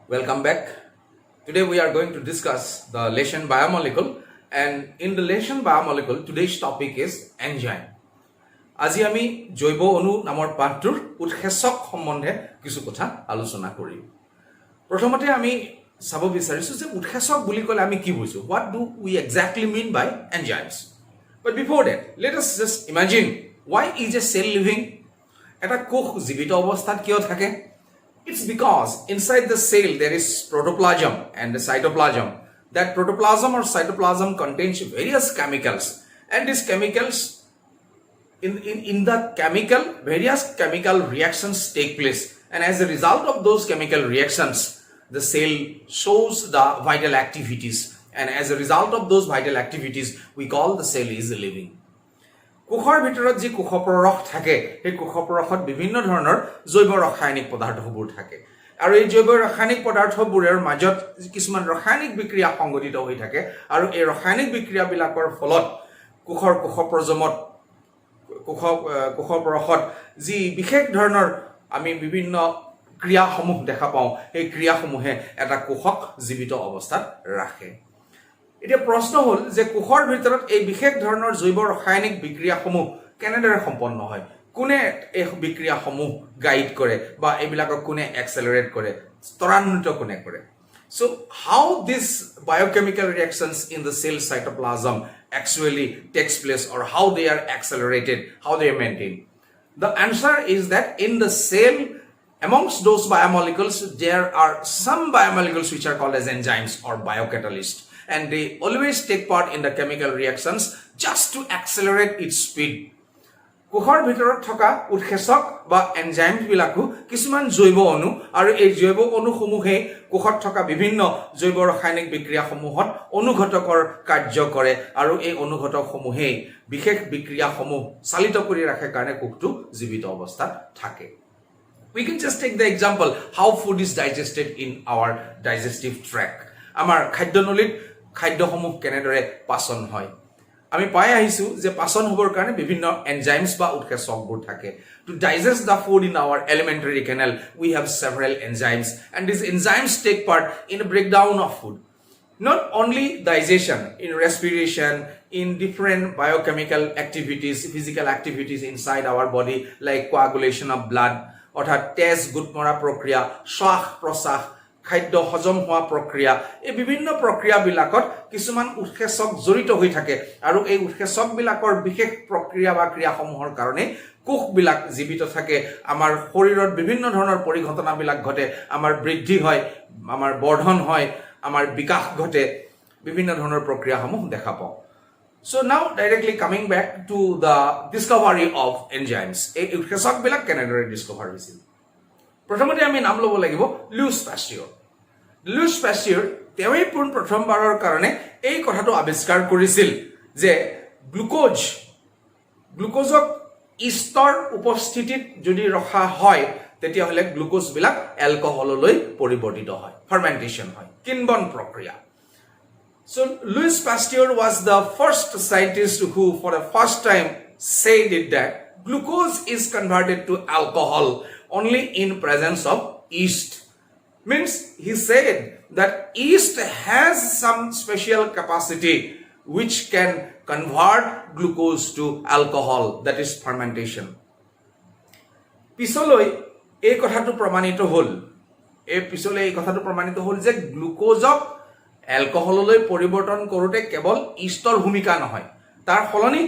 Welcome back. Today we are going to discuss the lesson biomolecule, and in the lesson biomolecule today's topic is enzyme. আজি আমি জৈৱ অণু নামৰ পাঠটোৰ উৎসেচক সম্বন্ধে কিছু কথা আলোচনা কৰিম। প্ৰথমতে আমি চাব বিচাৰিছো যে উৎসেচক বুলি ক'লে আমি কি বুজো? What do we exactly mean by enzymes? But before that, let us just imagine why is a cell living? এটা কোষ জীৱিত অৱস্থাত কিয় থাকে? It's because inside the cell there is protoplasm and the cytoplasm. That protoplasm or cytoplasm contains various chemicals, and these chemicals in the chemical, various chemical reactions take place, and as a result of those chemical reactions the cell shows the vital activities, and as a result of those vital activities we call the cell is living. কোষৰ ভিতৰত যি কোষপৰস থাকে সেই কোষপৰসত বিভিন্ন ধৰণৰ জৈৱ ৰাসায়নিক পদাৰ্থবোৰ থাকে, আৰু এই জৈৱ ৰাসায়নিক পদাৰ্থবোৰৰ মাজত কিছুমান ৰাসায়নিক বিক্ৰিয়া সংঘটিত হৈ থাকে, আৰু এই ৰাসায়নিক বিক্ৰিয়াবিলাকৰ ফলত কোষপৰসত যি বিশেষ ধৰণৰ আমি বিভিন্ন ক্ৰিয়াসমূহ দেখা পাওঁ, সেই ক্ৰিয়াসমূহে এটা কোষক জীৱিত অৱস্থাত ৰাখে। এতিয়া প্ৰশ্ন হ'ল যে কোষৰ ভিতৰত এই বিশেষ ধৰণৰ জৈৱ ৰাসায়নিক বিক্ৰিয়াসমূহ কেনেদৰে সম্পন্ন হয়, কোনে এই বিক্ৰিয়াসমূহ গাইড কৰে বা এইবিলাকক কোনে এক্সেলাৰেট কৰে, ত্বৰান্বিত কোনে কৰে? So how these biochemical reactions in the cell cytoplasm actually takes place, or how they are accelerated, how they are maintained? The answer is that in the cell, amongst those biomolecules, there are some biomolecules which are called as enzymes or biocatalysts, and they always take part in the chemical reactions just to accelerate its speed. কোষৰ ভিতৰত থকা উৎসেচক বা enzyme বিলাকো কিছুমান জৈৱ অণু, আৰু এই জৈৱ অণুসমূহে কোষত থকা বিভিন্ন জৈৱ ৰাসায়নিক বিক্ৰিয়াসমূহত অনুঘটকৰ কাৰ্য কৰে, আৰু এই অনুঘটকসমূহে বিশেষ বিক্ৰিয়াসমূহ চালিত কৰি ৰাখে কাৰণে কোষটো জীৱিত অৱস্থাত থাকে। We can just take the example how food is digested in our digestive tract. আমাৰ খাদ্যনলীত খাদ্যসমূহ কেনেদৰে পাচন হয়, আমি পাই আহিছো যে পাচন হ'বৰ কাৰণে বিভিন্ন এনজাইমছ বা উৎসেচকবোৰ থাকে। To digest the food in our alimentary canal we have several enzymes, and these enzymes take part in the breakdown of food. Not only digestion, in respiration, in different biochemical activities, physical activities inside our body like coagulation of blood, অৰ্থাৎ তেজ গোট মৰা প্ৰক্ৰিয়া, শ্বাস প্ৰশ্বাস, খাদ্য হজম হোৱা প্ৰক্ৰিয়া, এই বিভিন্ন প্ৰক্ৰিয়াবিলাকত কিছুমান উৎসেচক জড়িত হৈ থাকে, আৰু এই উৎসেচকবিলাকৰ বিশেষ প্ৰক্ৰিয়া বা ক্ৰিয়াসমূহৰ কাৰণে কোষবিলাক জীৱিত থাকে। আমাৰ শৰীৰত বিভিন্ন ধৰণৰ পৰিঘটনাবিলাক ঘটে, আমাৰ বৃদ্ধি হয়, আমাৰ বৰ্ধন হয়, আমাৰ বিকাশ ঘটে, বিভিন্ন ধৰণৰ প্ৰক্ৰিয়াসমূহ দেখা পাওঁ। So now directly coming back to the discovery of enzymes, এই উৎসেচকবিলাক কেনেদৰে ডিস্কভাৰ হৈছিল? প্ৰথমতে আমি নাম ল'ব লাগিব লুইছ পাস্তিউৰ। লুইছ পাস্তিউৰ তেওঁই প্ৰথমবাৰৰ কাৰণে এই কথাটো আৱিষ্কাৰ কৰিছিল যে গ্লুকোজক ইষ্টৰ উপস্থিতিত যদি ৰখা হয় তেতিয়াহ'লে গ্লুকোজবিলাক এলকহললৈ পৰিৱৰ্তিত হয়, ফাৰ্মেণ্টেশ্যন হয়, কিণ্বন প্ৰক্ৰিয়া। So Louis Pasteur was the first scientist who for the first time said it that glucose is converted to alcohol only in presence of yeast. Means he said that yeast has some special capacity which can convert glucose to alcohol, that is fermentation. পিছলৈ এই কথাটো প্ৰমাণিত হ'ল যে গ্লুকোজক এলকহললৈ পৰিৱৰ্তন কৰোঁতে কেৱল ইষ্টৰ ভূমিকা নহয়, তাৰ সলনি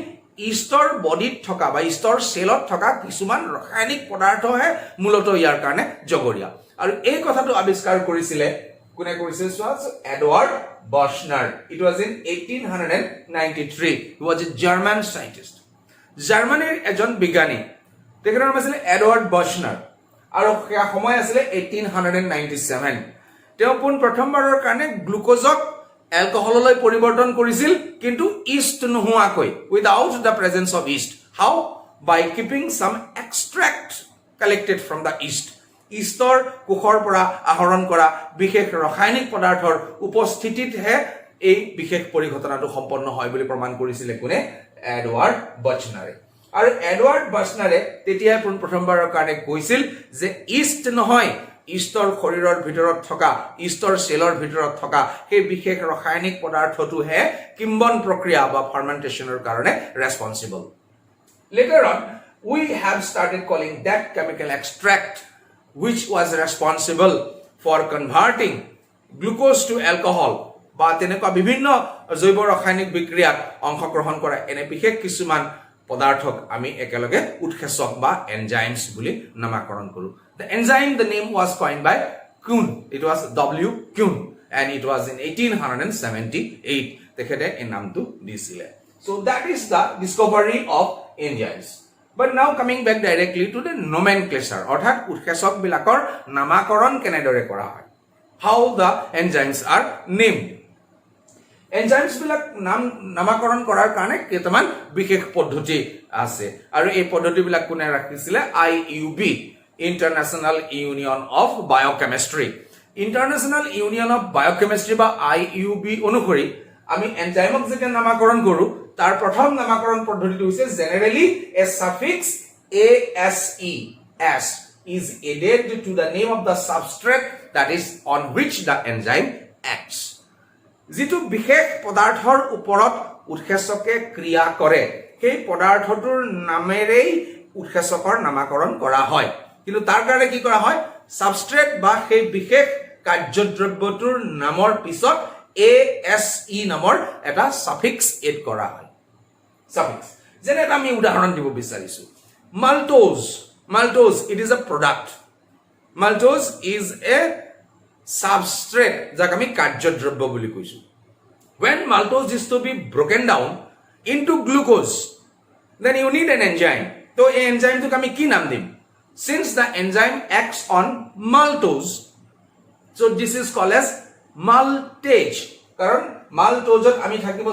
ইষ্টৰ বডিত থকা বা ইষ্টৰ চেলত থকা কিছুমান ৰাসায়নিক পদাৰ্থহে মূলতঃ ইয়াৰ কাৰণে জগৰীয়া। আৰু এই কথাটো আৱিষ্কাৰ কৰিছিলে কোনে কৰিছিল? Edward বাৰ্ছনাৰ। It was in 1893. He was a German scientist. জাৰ্মানীৰ এজন বিজ্ঞানী, তেখেতৰ নাম আছিল এডৱাৰ্ড বাৰ্ছনাৰ, আৰু সেয়া সময় আছিলে 1897। তেওঁ প্ৰথমবাৰৰ কাৰণে গ্লুকোজক এলকহললৈ পৰিৱৰ্তন কৰিছিল, কিন্তু ইষ্ট নোহোৱাকৈ, without the presence of yeast. How? By keeping some extract collected from the yeast. ইষ্টৰ কোষৰ পৰা আহৰণ কৰা বিশেষ ৰাসায়নিক পদাৰ্থৰ উপস্থিতিতহে এই বিশেষ পৰিঘটনাটো সম্পন্ন হয় বুলি প্ৰমাণ কৰিছিলে কোনে? এডৱাৰ্ড বাৰ্ছনাৰে। আৰু এডৱাৰ্ড বাৰ্ছনাৰে তেতিয়াই প্ৰথমবাৰৰ কাৰণে কৈছিল যে ইষ্ট নহয়, ইষ্টৰ শৰীৰৰ ভিতৰত থকা ইষ্টৰ সেলৰ ভিতৰত থকা সেই বিশেষ ৰাসায়নিক পদাৰ্থটোহে কিম্বন প্ৰক্ৰিয়া বা ফাৰ্মেন্টেশনৰ কাৰণে ৰেসপন্সিবল later on we have started calling that chemical extract which was responsible for converting glucose to alcohol বা তেনেকুৱা বিভিন্ন জৈৱ ৰাসায়নিক বিক্ৰিয়াত অংশগ্ৰহণ কৰা এনে বিশেষ কিছুমান পদাৰ্থক আমি একেলগে উৎসেচক বা এনজাইমছ বুলি নামকৰণ কৰো the enzyme the name was coined by Kuhn it was W Kuhn and it was in 1878 তেখেতে এই নামটো দিছিলে so that is the discovery of enzymes but now coming back directly to the nomenclature অৰ্থাৎ উৎসেচক বিলাকৰ নামকৰণ কেনেদৰে কৰা হয় how the enzymes are named enzymes বিলাক নামকৰণ কৰাৰ কাৰণে কেইটামান বিশেষ পদ্ধতি আছে আৰু এই পদ্ধতি বিলাক কোনে ৰাখিছিলে IUB international union of biochemistry international union of biochemistry বা IUB অনুসৰি আমি এনজাইমক যেতিয়া নামকৰণ কৰো তাৰ প্ৰথম নামকৰণ পদ্ধতিটো হৈছে generally A suffix ASE S is added to the name of the substrate that is on which the enzyme acts যেটো বিশেষ পদাৰ্থৰ ওপৰত উৎসেচকে ক্ৰিয়া কৰে সেই পদাৰ্থটোৰ নামেৰেই উৎসেচকৰ নামকৰণ কৰা হয় কিন্তু তাৰ কাৰণে কি কৰা হয় সাবষ্ট্ৰেট বা সেই বিশেষ কাৰ্যদ্ৰব্যটোৰ নামৰ পিছত ASE নামৰ এটা সাফিক্স এড কৰা হয় সাফিক্স যেনে আমি উদাহৰণ দিব বিচাৰিছো maltose it is a product maltose is a substrate যাক আমি কাৰ্যদ্ৰব্য বুলি কৈছো when maltose is to be broken down into glucose then you need an enzyme তো এই এনজাইমটোক আমি কি নাম দিম since the enzyme acts on maltose so this is called as maltase কারণ maltose আমি থাকিব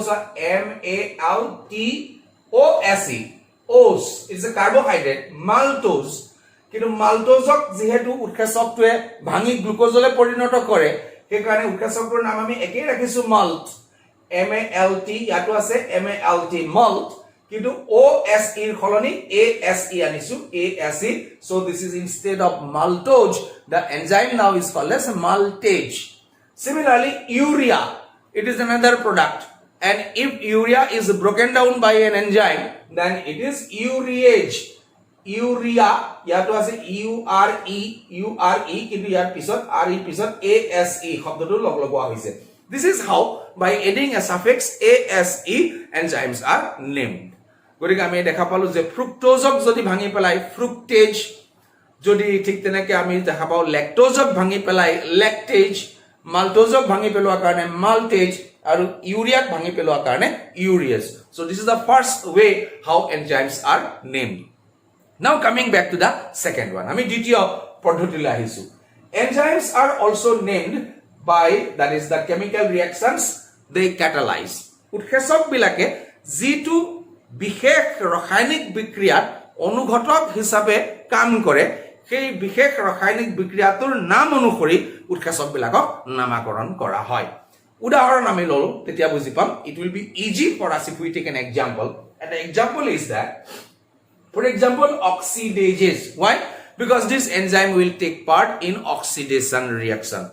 MALTOSE ose is a carbohydrate maltose কিন্তু মাল্টোজক যেহেতু উৎসেচকটোৱে ভাঙি গ্লুকোজলৈ পৰিণত কৰে সেই কাৰণে উৎসেচকটোৰ নাম আমি একেই ৰাখিছো মাল্ট MALT ইয়াতো আছে MALT malt কিন্তু OSE এৰ খলনি ASE আনিছো ASE so this is instead of maltose the enzyme now is called as maltase similarly urea it is another product and if urea is broken down by an enzyme then it is urease urea ইয়াতো আছে URE কিন্তু ইয়াৰ পিছত RE পিছত ASE শব্দটো লগলগোৱা হৈছে this is how by adding a suffix ASE enzymes are named গতিকে আমি দেখা পালো যে ফ্ৰুক্টোজক যদি ভাঙি পেলাই ফ্ৰুক্টেজ যদি ঠিক তেনেকৈ আমি দেখা পাও ল্যাকটোজক ভাঙি পেলাই ল্যাকটেজ মাল্টোজক ভাঙি পেলোৱাৰ কাৰণে মাল্টেজ আৰু ইউৰিয়াক ভাঙি পেলোৱাৰ কাৰণে ইউৰিয়াছ so this is the first way how enzymes are named now coming back to the second one আমি দ্বিতীয় পদ্ধতিলৈ আহিছো enzymes are also named by that is the chemical reactions they catalyze উৎসেচক বিলাকে যেটো বিশেষ ৰাসায়নিক বিক্ৰিয়াত অনুঘটক হিচাপে কাম কৰে সেই বিশেষ ৰাসায়নিক বিক্ৰিয়াটোৰ নাম অনুসৰি উৎসেচক বিলাকক নামকৰণ কৰা হয় উদাহৰণ আমি ললো তেতিয়া বুজি পাম it will be easy for us if we take an example and the example is that for example oxidases why because this enzyme will take part in oxidation reaction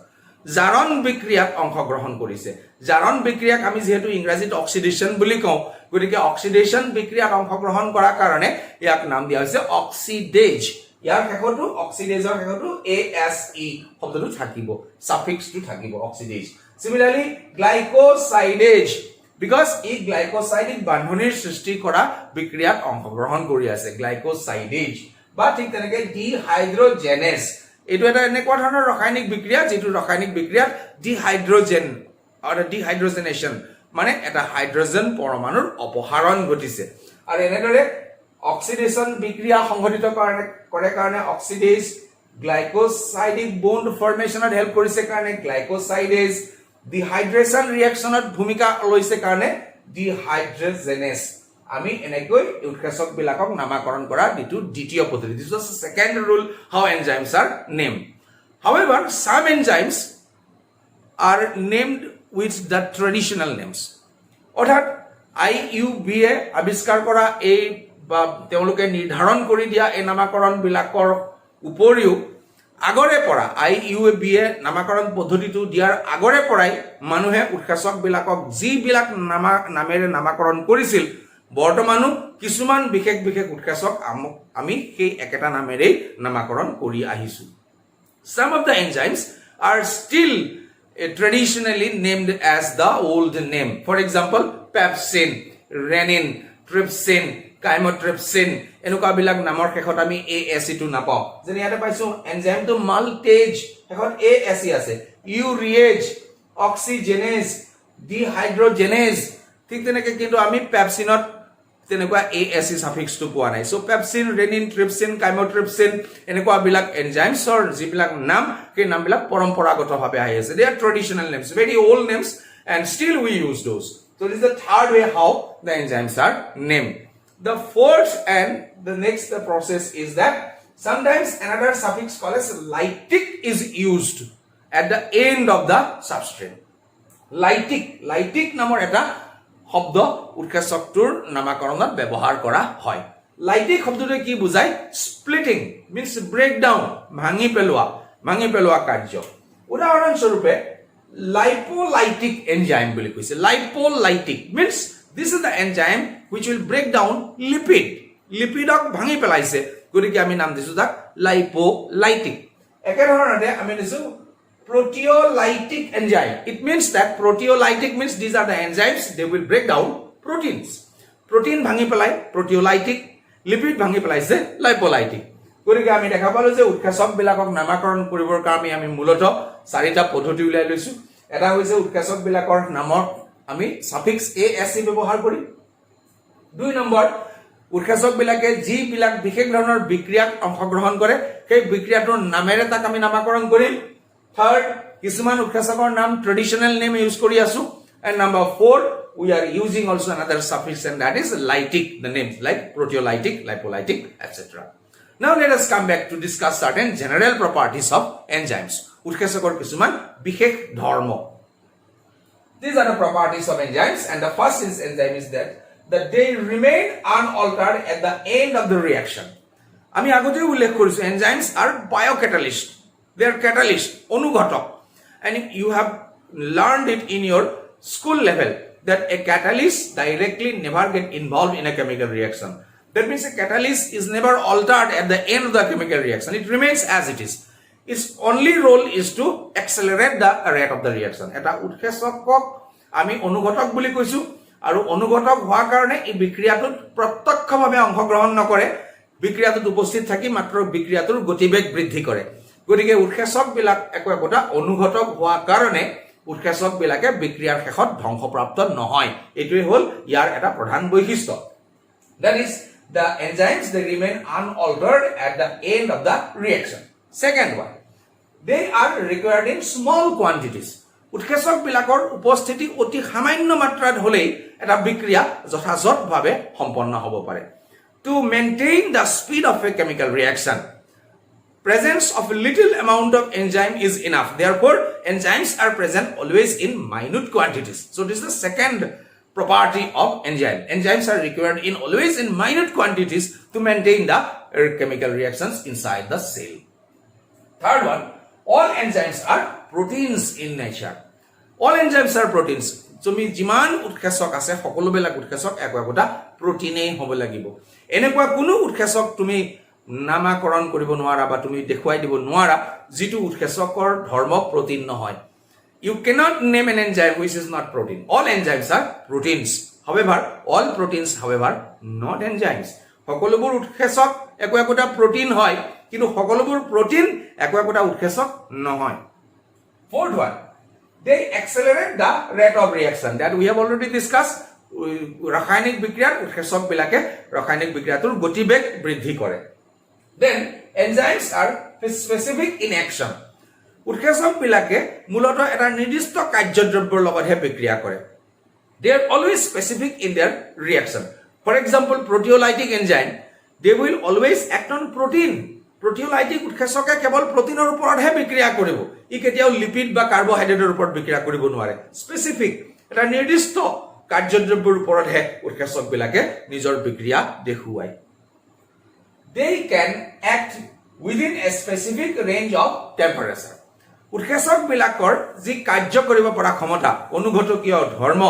জারণ বিক্রিয়াত অংশগ্রহণ কৰিছে জাৰণ বিক্ৰিয়াক আমি যেহেতু ইংৰাজীত অক্সিডেশন বুলি কওঁ গতিকে অক্সিডেশন বিক্ৰিয়াত অংশগ্ৰহণ কৰাৰ কাৰণে ইয়াক নাম দিয়া হৈছে অক্সিডেজ ইয়াৰ শেষটো অক্সিডেজৰ শেষটো ASE শব্দটো থাকিব সাফিক্সটো থাকিব অক্সিডেজ similarly glycosidase because এই গ্লাইকোসাইডিক বান্ধনীৰ সৃষ্টি কৰা বিক্ৰিয়াত অংশগ্ৰহণ কৰি আছে গ্লাইকোসাইডেজ বা ঠিক তেনেকৈ ডিহাইড্ৰোজেনেজ এটো এটা এনেকুৱা ধৰণৰ ৰাসায়নিক বিক্ৰিয়া যেটো ৰাসায়নিক বিক্ৰিয়াত ডিহাইড্ৰোজেন অৰ ডিহাইড্ৰোজেনেশন মানে এটা হাইড্ৰোজেন পৰমাণুৰ অপসাৰণ ঘটিছে আৰু এনেদৰে অক্সিডেশন বিক্ৰিয়া সংঘটিত কৰে কাৰণে অক্সিডেজ গ্লাইকোসাইডিক বন্ড ফৰ্মেশনত হেল্প কৰিছে কাৰণে গ্লাইকোসাইডেজ ডিহাইড্ৰেশন ৰিঅ্যাকশনত ভূমিকা লৈছে কাৰণে ডিহাইড্ৰোজেনেজ আমি এনেকৈ উৎসেচক বিলাকক নামকৰণ কৰা দ্বিতীয় পদ্ধতি this was the second rule how enzymes are named however some enzymes are named with the traditional names অৰ্থাৎ IUB এ আৱিষ্কাৰ কৰা এই বা তেওঁলোকে নিৰ্ধাৰণ কৰি দিয়া এই নামকৰণ বিলাকৰ উপৰিও আগৰে পৰা IUABA নামাকৰণ পদ্ধতিটো দিয়াৰ আগৰে পৰাই মানুহে উৎসেচক বিলাকক যিবিলাক নামেৰে নামাকৰণ কৰিছিল বৰ্তমানো কিছুমান বিশেষ বিশেষ উৎসেচক আমি সেই একেটা নামেৰে নামাকৰণ কৰি আহিছো some of the enzymes are still traditionally named as the old name for example pepsin renin trypsin chymotrypsin এনেকুৱা বিলাক নামৰ শেষত আমি ASE টো নাপাও যেনে ইয়াতে পাইছো এনজাইম টো মালটেজ শেষত ASE আছে urease oxygenase dehydrogenase ঠিক তেনেকে কিন্তু আমি পেপচিনত তেনেকুৱা ASE suffix টো পোৱা নাই so pepsin renin trypsin chymotrypsin এনেকুৱা বিলাক এনজাইমছৰ যিবিলাক নাম সেই নামবিলাক পৰম্পৰাগতভাৱে আহি আছে they are traditional names very old names and still we use those so this is the third way how the enzymes are named the fourth and the next process is that sometimes another suffix called as lytic is used at the end of the substrate lytic নামৰ এটা শব্দ উৎসেচকটোৰ নামাকৰণত ব্যৱহাৰ কৰা হয় lytic শব্দটোৱে কি বুজায় splitting means break down ভাঙি পেলোৱা কাৰ্য উদাহৰণ স্বৰূপে lipolytic enzyme বুলি কৈছে lipolytic means this is the enzyme which will break down lipidক ভাঙি পেলাইছে গতিকে আমি নাম দিছো তাক lipolytic একেধৰণে আমি দিছো proteolytic enzyme it means that proteolytic means these are the enzymes they will break down proteins protein bhangi pelai proteolytic lipid bhangi pelai se lipolytic গতিকে আমি দেখা পালো যে উৎসেচক বিলাকক নামাকৰণ কৰিবৰ কাৰণে আমি মূলত চাৰিটা পদ্ধতি উলাই লৈছো এটা হৈছে উৎসেচক বিলাকৰ নামৰ আমি সাফিক্স ASE ব্যৱহাৰ কৰি দুই নম্বৰ উৎসেচক বিলাকে যি বিলাক বিশেষ ধৰণৰ বিক্ৰিয়াত অংশগ্ৰহণ কৰে সেই বিক্ৰিয়াটোৰ নামেৰে তাক আমি নামাকৰণ কৰিম third কিছুমান উৎসেচকৰ নাম traditional name use কৰি আছো and number 4 we are using also another suffix and that is lytic the names like proteolytic lipolytic etc now let us come back to discuss certain general properties of enzymes উৎসেচকৰ কিছুমান বিশেষ ধৰ্ম these are the properties of enzymes and the first enzyme is that they remain unaltered at the end of the reaction আমি আগতে উল্লেখ কৰিছো enzymes are biocatalyst they are catalyst অনুঘটক and you have learned it in your school level that a catalyst directly never get involved in a chemical reaction that means a catalyst is never altered at the end of the chemical reaction it remains as it is its only role is to accelerate the rate of the reaction eta উৎসেচকক আমি অনুঘটক বুলি কৈছো আৰু অনুঘটক হোৱাৰ কাৰণে এই বিক্ৰিয়াটোত প্ৰত্যক্ষভাৱে অংশগ্ৰহণ নকৰে বিক্ৰিয়াটোত উপস্থিত থাকি মাত্ৰ বিক্ৰিয়াটোৰ গতিবেগ বৃদ্ধি কৰে গতিকে উৎসেচক বিলাক একোটা অনুঘটক হোৱাৰ কাৰণে উৎসেচক বিলাকে বিক্ৰিয়াৰ শেষত ধ্বংসপ্ৰাপ্ত নহয় এটোই হল ইয়াৰ এটা প্ৰধান বৈশিষ্ট্য that is the enzymes they remain unaltered at the end of the reaction second one they are required in small quantities উৎসেচক বিলাকৰ উপস্থিতি অতি সামান্য মাত্ৰাত হলেই এটা বিক্ৰিয়া যথাযথভাৱে সম্পন্ন হ'ব পাৰে to maintain the speed of a chemical reaction presence of a little amount of enzyme is enough therefore enzymes are present always in minute quantities so this is the second property of enzymes are required in always in minute quantities to maintain the chemical reactions inside the cell third one all enzymes are proteins in nature all enzymes are proteins so mi jiman উৎসেচক আছে সকলো black উৎসেচক একোটা প্ৰটিনেই হ'ব লাগিব এনেকুৱা কোনো উৎসেচক তুমি নামাকৰণ কৰিব নোৱাৰা বা তুমি দেখুৱাই দিব নোৱাৰা যিটো উৎসেচকৰ ধৰ্ম প্ৰটিন নহয় you cannot name an enzyme which is not protein all enzymes are proteins however all proteins however not enzymes সকলোবোৰ উৎসেচক একোটা প্ৰটিন হয় কিন্তু সকলোবোৰ প্ৰটিন একোটা উৎসেচক নহয় fourth one they accelerate the rate of reaction that we have already discussed ৰাসায়নিক বিক্ৰিয়াৰ উৎসেচক বিলাকে ৰাসায়নিক বিক্ৰিয়াটোৰ গতিবেগ বৃদ্ধি কৰে then enzymes are specific in action উৎসেচক বিলাকে মূলত এটা নিৰ্দিষ্ট কাৰ্যদ্ৰব্যৰ লগতহে বিক্ৰিয়া কৰে they are always specific in their reaction for example proteolytic enzyme they will always act on protein proteolytic উৎসেচকে কেৱল প্ৰটিনৰ ওপৰতহে বিক্ৰিয়া কৰিব ই কেতিয়াও লিপিড বা কাৰ্বোহাইড্ৰেটৰ ওপৰত বিক্ৰিয়া কৰিব নোৱাৰে স্পেসিফিক এটা নিৰ্দিষ্ট কাৰ্যদ্ৰব্যৰ ওপৰতহে উৎসেচক বিলাকে নিজৰ বিক্ৰিয়া দেখুৱায় they can act within a specific range of temperature. উৎসেচক বিলাকৰ যি কাৰ্য কৰিব পৰা ক্ষমতা অনুঘটকীয় ধৰ্ম,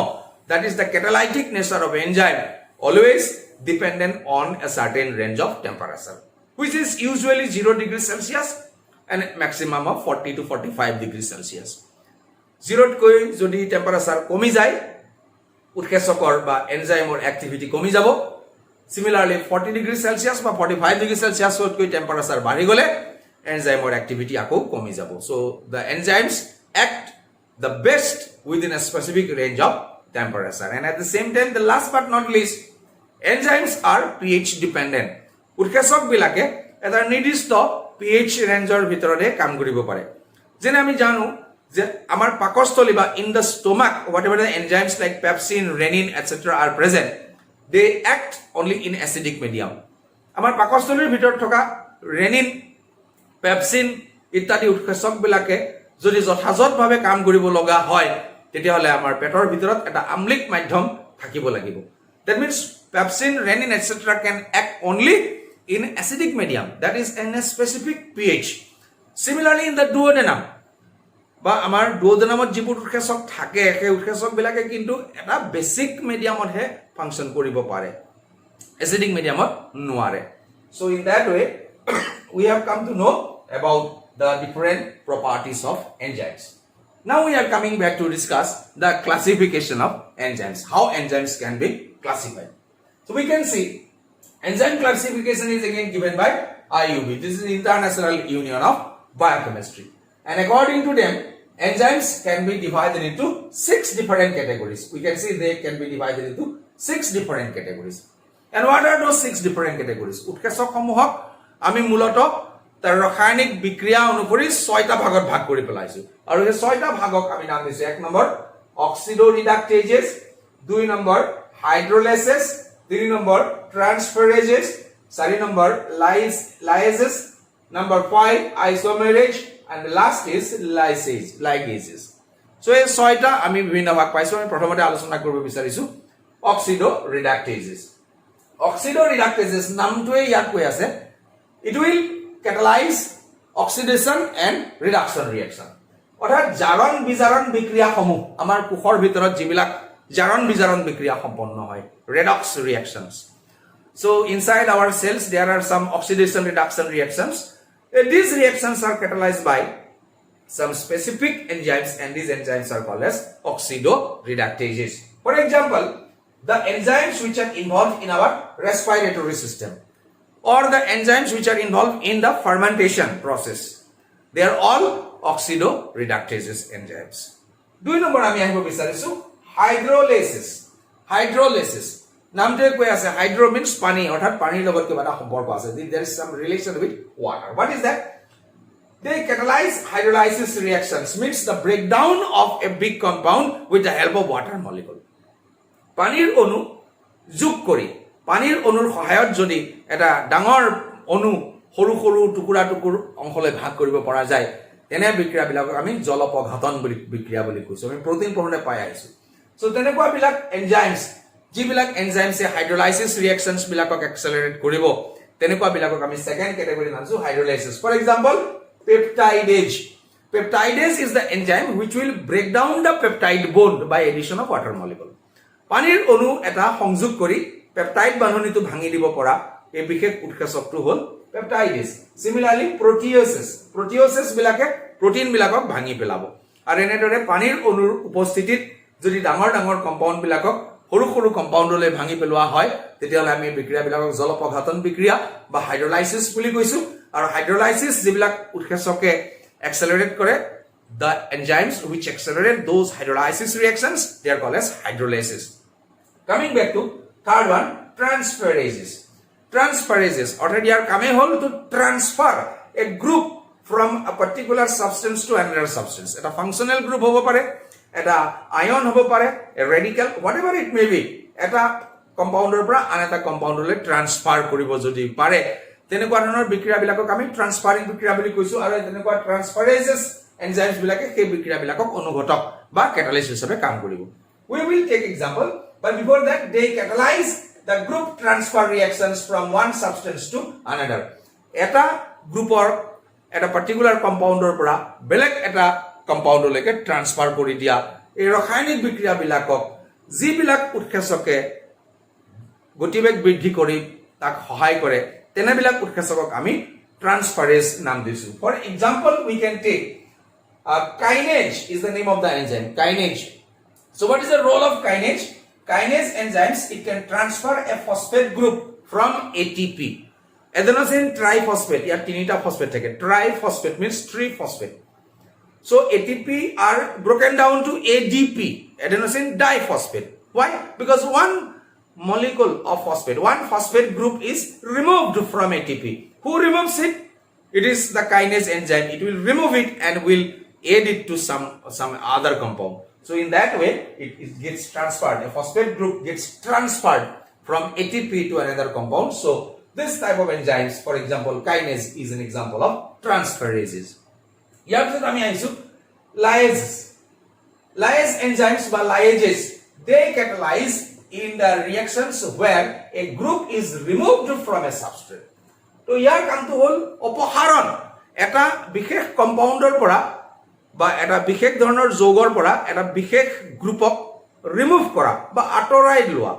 that is the catalytic nature of enzyme, always dependent on a certain range of temperature, which is usually 0 degrees Celsius and maximum of 40 to 45 degrees Celsius. 0 কৈ যদি টেম্পারেচার কমি যায় উৎসেচকৰ বা এনজাইমৰ এক্টিভিটি কমি যাব। Similarly 40 degrees Celsius বা 45 degrees Celsius কৈ temperature বাঢ়ি গলে এনজাইমৰ এক্টিভিটি আকৌ কমি যাব। So the enzymes act the best within a specific range of temperature, and at the same time the last but not least enzymes are pH dependent. উৎসেচক বিলাকে এটা নিৰ্দিষ্ট pH ৰেঞ্জৰ ভিতৰতে কাম কৰিব পাৰে। যেনে আমি জানো যে আমাৰ পাকস্থলী বা in the stomach whatever the enzymes like pepsin, renin etc are present, they act only in acidic medium. আমাৰ পাকস্থলীৰ ভিতৰত থকা renin, pepsin ইত্যাদি উৎসেচক বিলাকে যদি যথাযথভাৱে কাম কৰিব লগা হয় তেতিয়াহলে আমাৰ পেটৰ ভিতৰত এটা আম্লিক মাধ্যম থাকিব লাগিব। That means pepsin, renin etc can act only in acidic medium, that is in a specific pH. Similarly in the duodenum বা আমাৰ duodenumত যিবোৰ উৎসেচক থাকে সেই উৎসেচক বিলাকে কিন্তু এটা বেসিক মিডিয়ামতহে ফাংশন কৰিব পাৰে, acidic mediumত নোৱাৰে। So in that way we have come to know about the different properties of enzymes. Now we are coming back to discuss the classification of enzymes, how enzymes can be classified. So we can see enzyme classification is again given by IUB. This is International Union of Biochemistry, and according to them enzymes can be divided into 6 different categories. We can see they can be divided into 6 different categories. And what are those 6 different categories? উৎসেচক সমূহক আমি মূলত তাৰ ৰাসায়নিক বিক্ৰিয়া অনুসৰি 6টা ভাগত ভাগ কৰি পেলাইছো, আৰু এই 6টা ভাগক আমি নাম দিছো। 1 number oxidoreductases, 2 number hydrolases, 3 number transferases, 4 number lyases, number 5 isomerase, and the last is ligases. So এই 6টা আমি বিভিন্ন ভাগ পাইছো। আমি প্ৰথমতে আলোচনা কৰিব বিচাৰিছো অক্সিডোৰিডাক্টেজেছ। অক্সিডোৰিডাক্টেজেছ নামটোৱে ইয়াত কৈ আছে it will catalyze oxidation and reduction reaction. অৰ্থাৎ জাৰণ বিজাৰণ বিক্ৰিয়া সমূহ আমাৰ কোষৰ ভিতৰত যিবিলাক জাৰণ বিজাৰণ বিক্ৰিয়া সম্পন্ন হয়, redox reactions. So inside our cells there are some oxidation reduction reactions. These reactions are catalyzed by some specific enzymes, and these enzymes are called as oxidoreductases. For example, the enzymes which are involved in our respiratory system, or the enzymes which are involved in the fermentation process, they are all oxidoreductases enzymes. দুই number আমি আহিব বিচাৰিছো হাইড্ৰোলাইসিস। হাইড্ৰোলাইসিস নামটোৱে কৈ আছে hydro means পানী, অৰ্থাৎ পানীৰ লগত কিবা এটা সম্পৰ্ক আছে, there is some relation with water. What is that? They catalyze hydrolysis reactions, means the breakdown of a big compound with the help of water molecule. পানীৰ অণু যোগ কৰি পানীৰ অণুৰ সহায়ত যদি এটা ডাঙৰ অণু সৰু সৰু টুকুৰা টুকুৰ অংশলৈ ভাগ কৰিব পৰা যায় তেনে বিক্ৰিয়াবিলাকক আমি জলপঘাতন বুলি বিক্ৰিয়া বুলি কৈছো। আমি প্ৰটিন পঢ়োতে পাই আহিছো। সো তেনেকুৱা বিলাক এনজাইমছ যিবিলাক এনজাইমছে হাইড্ৰোলাইসিস ৰিঅ্যাকশনছ বিলাকক এক্সেলাৰেট কৰিব তেনেকুৱা বিলাকক আমি সেকেন্ড ক্যাটেগৰি নামছো hydrolysis. For example peptidase. Peptidase is the enzyme which will break down the peptide bond by addition of water molecule. পানীৰ অণু এটা সংযোগ কৰি পেপটাইড বান্ধনীটো ভাঙি দিব পৰা এই বিশেষ উৎসেচকটো হ'ল পেপটাইডেজ। সিমিলাৰলি প্ৰোটিওসিস বিলাকে প্ৰটিন বিলাকক ভাঙি পেলাব, আৰু এনেদৰে পানীৰ অণুৰ উপস্থিতিত যদি ডাঙৰ ডাঙৰ কম্পাউণ্ড বিলাকক সৰু সৰু কম্পাউণ্ডলৈ ভাঙি পেলোৱা হয় তেতিয়াহ'লে আমি বিক্ৰিয়াবিলাকক জলপঘাতন বিক্ৰিয়া বা হাইড্ৰোলাইসিস বুলি কৈছো। আৰু হাইড্ৰোলাইসিস যিবিলাক উৎসেচকে এক্সেলাৰেট কৰে, the enzymes which accelerate those hydrolysis reactions, they are called as hydrolysis. Coming back to third one, transferases. Transferases, already are coming whole to transfer a group from a particular substance to another substance. Eta functional group hobo pare, eta ion hobo pare, a radical, whatever it may be, eta compounder pra another compound le transfer koribo jodi pare tenekwa dhৰণৰ বিক্ৰিয়াবিলাকক আমি transferring বিক্ৰিয়া বুলি কৈছো। আৰু তেনেকুৱা ট্ৰান্সফাৰেজেস enzymes বিলাকে সেই বিক্ৰিয়াবিলাকক অনুঘটক বা catalyst হিচাপে কাম কৰিব। We will take example, but before that they catalyze the group transfer reactions from one substance to another. এটা গ্ৰুপৰ এটা পাৰ্টিকুলাৰ কম্পাউণ্ডৰ পৰা বেলেগ এটা কম্পাউণ্ডলৈকে ট্ৰান্সফাৰ কৰি দিয়া এই ৰাসায়নিক বিক্ৰিয়াবিলাকক যিবিলাক উৎসেচকে গতিবেগ বৃদ্ধি কৰি তাক সহায় কৰে তেনেবিলাক উৎসেচকক আমি ট্ৰান্সফাৰেজ নাম দিছো for example we can take kinase is the name of the enzyme kinase so what is the role of kinase enzymes it can transfer a phosphate group from ATP adenosine triphosphate here tinita phosphate thake triphosphate means triphosphate so ATP are broken down to ADP adenosine diphosphate why because one molecule of phosphate one phosphate group is removed from ATP who removes it it is the kinase enzyme it will remove it and will add it to some other compound so in that way it gets transferred a phosphate group gets transferred from ATP to another compound so this type of enzymes for example kinase is an example of transferases ইয়াৰ পিছত আমি আইছো lyase enzymes বা lyases they catalyze in the reactions where a group is removed from a substrate তো ইয়াৰ কামটো হল অপসাৰণ এটা বিশেষ কম্পাউণ্ডৰ পৰা বা এটা বিশেষ ধৰণৰ যৌগৰ পৰা এটা বিশেষ গ্ৰুপক ৰিমুভ কৰা বা আঁতৰাই লোৱা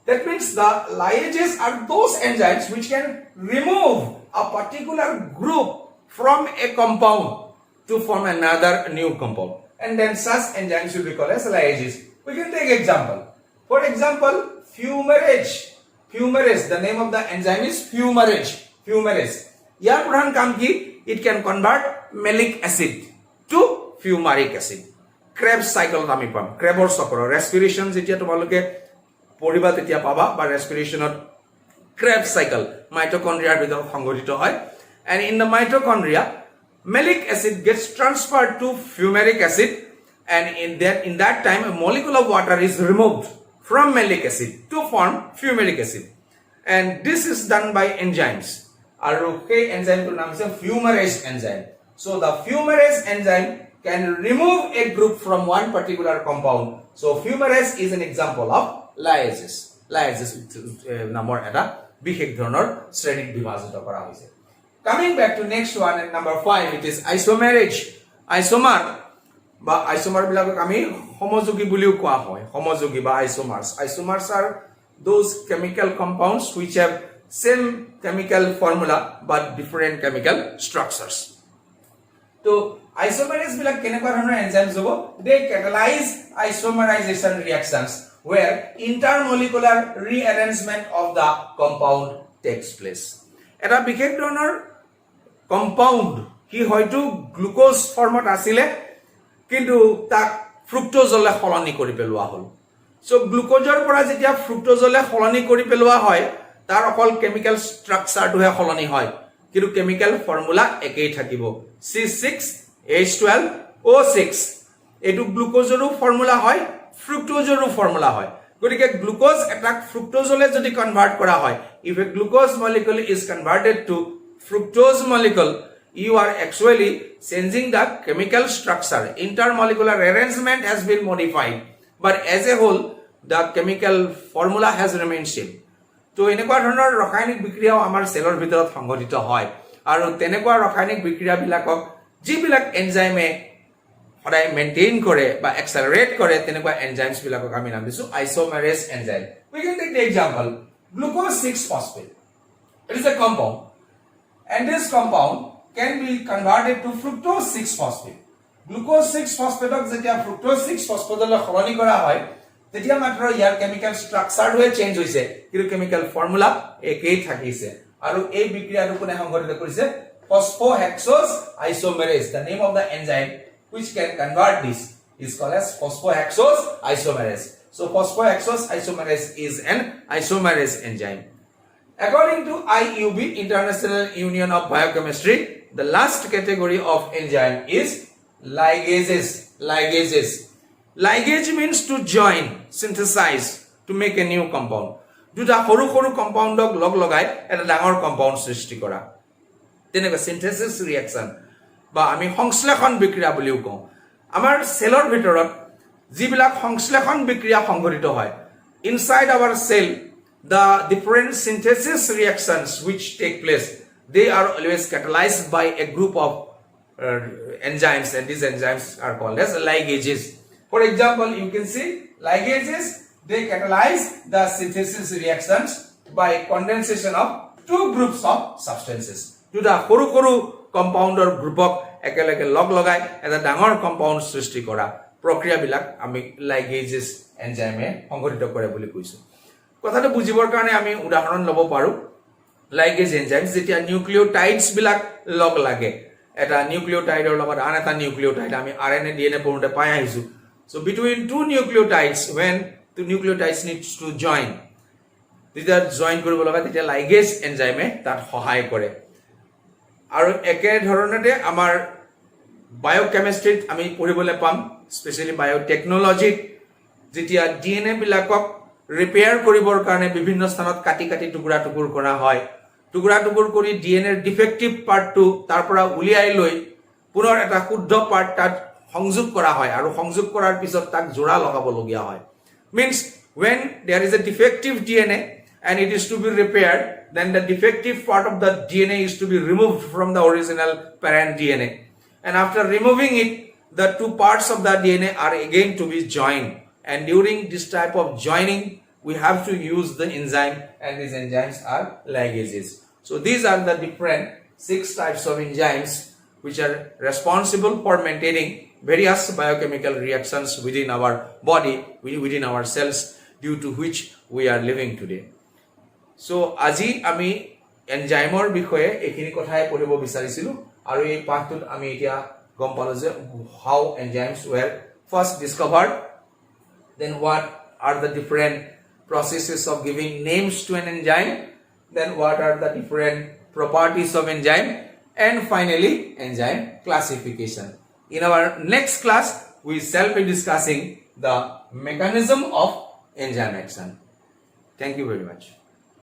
that means the lyases are those enzymes which can remove a particular group from a compound to form another new compound and then such enzymes will be called as lyases we can take example for example fumarase the name of the enzyme is fumarase ইয়াৰ প্ৰধান কাম কি it can convert malic acid to fumaric acid Krebs cycle আমি পাম ক্ৰেবৰ চক্ৰ respiration যেতিয়া তোমালোকে পঢ়িবা তেতিয়া পাবা বা respiration-ত Krebs cycle mitochondria ভিতৰত সংঘটিত হয় and in the mitochondria malic acid gets transferred to fumaric acid and in that time a molecule of water is removed from malic acid to form fumaric acid and this is done by enzymes আৰু সেই এনজাইমটোৰ নাম আছে fumarase enzyme so the fumarase enzyme can remove a group from one particular compound so fumarase is an example of lyases নামৰ এটা বিশেষ ধৰণৰ শ্ৰেণীত বিভাজিত কৰা হৈছে coming back to next one and number 5 it is isomerase isomer বা isomer বিলাকক আমি সমযোগী বুলিও কোৱা হয় সমযোগী বা isomers are those chemical compounds which have same chemical formula but different chemical structures so isomerase bilak kenekwa dhৰণৰ enzymes hobo they catalyze isomerization reactions where intermolecular rearrangement of the compound takes place eta বিশেষ ধৰণৰ compound কি হয়তো glucose ফৰ্মত আছিলে কিন্তু তাক ফ্ৰুক্টোজলে সলনি কৰি পেলোৱা হল so গ্লুকোজৰ পৰা যেতিয়া ফ্ৰুক্টোজলে সলনি কৰি পেলোৱা হয় তাৰ অকল কেমিক্যাল ষ্ট্ৰাকচাৰটোহে সলনি হয় কিন্তু কেমিক্যাল ফৰ্মুলা একেই থাকিব C6H12O6 এটো গ্লুকোজৰো ফৰ্মুলা হয় ফ্ৰুক্টোজৰো ফৰ্মুলা হয় গতিকে গ্লুকোজ এটা ফ্ৰুক্টোজলে যদি কনভাৰ্ট কৰা হয় if a glucose molecule is converted to fructose molecule you are actually changing the chemical structure intermolecular arrangement has been modified but as a whole the chemical formula has remained same তো এনেকুৱা ধৰণৰ ৰাসায়নিক বিক্ৰিয়াও আমাৰ সেলৰ ভিতৰত সংঘটিত হয় আৰু তেনেকুৱা ৰাসায়নিক বিক্ৰিয়াবিলাকক যিবিলাক এনজাইমে সদায় মেইনটেইন কৰে বা এক্সেলাৰেট কৰে তেনেকুৱা এনজাইমছ বিলাকক আমি নাম দিছো আইসোমেৰেজ enzyme we can take the example glucose 6 phosphate it is a compound and this compound can be converted to fructose 6 phosphate glucose 6 phosphate ক যেতিয়া fructose 6 phosphate লৈ সলনি কৰা হয় তেতিয়া মাত্ৰ ইয়াৰ কেমিক্যাল ষ্ট্ৰাকচাৰটোৱে চেঞ্জ হৈছে কিন্তু কেমিক্যাল ফৰ্মুলা একেই থাকিছে আৰু এই বিক্ৰিয়াটো কোনে সংঘটিত কৰিছে phosphohexose isomerase the name of the enzyme which can convert this is called as phosphohexose isomerase so phosphohexose isomerase is an isomerase enzyme according to IUB International Union of Biochemistry the last category of enzyme is ligases ligase means to join synthesize to make a new compound দুটা সৰু সৰু কম্পাউণ্ডক লগ লগাই এটা ডাঙৰ compound সৃষ্টি কৰা তেনেকৈ synthesis reaction বা আমি সংশ্লেষণ বিক্ৰিয়া বুলিও কওঁ আমাৰ সেলৰ ভিতৰত যিবিলাক সংশ্লেষণ বিক্ৰিয়া সংঘটিত হয় inside our cell the different synthesis reactions which take place they are always catalyzed by a group of enzymes, and these enzymes are called as ligases. For example, you can see ligases, they catalyze the synthesis reactions by condensation of two groups of substances. দুটা সৰু সৰু কম্পাউণ্ডৰ গ্ৰুপক একেলগে লগ লগাই এটা ডাঙৰ compound সৃষ্টি কৰা প্ৰক্ৰিয়াবিলাক আমি লাইগেজেছ এনজাইমে সংঘটিত কৰে বুলি কৈছো। কথাটো বুজিবৰ কাৰণে আমি উদাহৰণ ল'ব পাৰো। লাইগেজ এনজাইমছ যেতিয়া নিউক্লিওটাইডছ বিলাক লগ লাগে, এটা নিউক্লিওটাইডৰ লগত আন এটা নিউক্লিওটাইড আমি আৰএনএ ডিএনএ পঢ়োতে পাই আহিছো। So between two nucleotides, when two nucleotides needs to join, যেতিয়া জয়েন কৰিব লগা তেতিয়া লাইগেজ এনজাইমে তাত সহায় কৰে। আৰু একে ধৰণতে আমাৰ বায়োকেমিষ্ট্ৰিত আমি পঢ়িবলৈ পাম, স্পেচিয়েলি বায়োটেকনলজিত যেতিয়া ডিএনএ বিলাকক ৰিপেয়াৰ কৰিবৰ কাৰণে বিভিন্ন স্থানত কাটি কাটি টুকুৰা টুকুৰ কৰা হয়, টুকুৰা টুকুৰ কৰি ডিএনএৰ ডিফেক্টিভ পাৰ্টটো তাৰ পৰা উলিয়াই লৈ পুনৰ এটা শুদ্ধ পাৰ্ট তাত সংযোগ কৰা হয়, আৰু সংযোগ কৰাৰ পিছত তাক জোৰা লগাবলগীয়া হয়। Means when there is a defective DNA and it is to be repaired, then the defective part of the DNA is to be removed from the original parent DNA. And after removing it, the two parts of the DNA are again to be joined. And during this type of joining, we have to use the enzyme, and these enzymes are ligases. So these are the different 6 types of enzymes which are responsible for maintaining various biochemical reactions within our body, within our cells, due to which we are living today. So আজি আমি এনজাইমৰ বিষয়ে এইখিনি কথাই পঢ়িব বিচাৰিছিলো, আৰু এই পাঠটোত আমি এতিয়া গম পালো যে how enzymes were first discovered, then what are the different processes of giving names to an enzyme, then what are the different properties of enzyme, and finally enzyme classification. In our next class, we shall be discussing the mechanism of enzyme action. Thank you very much.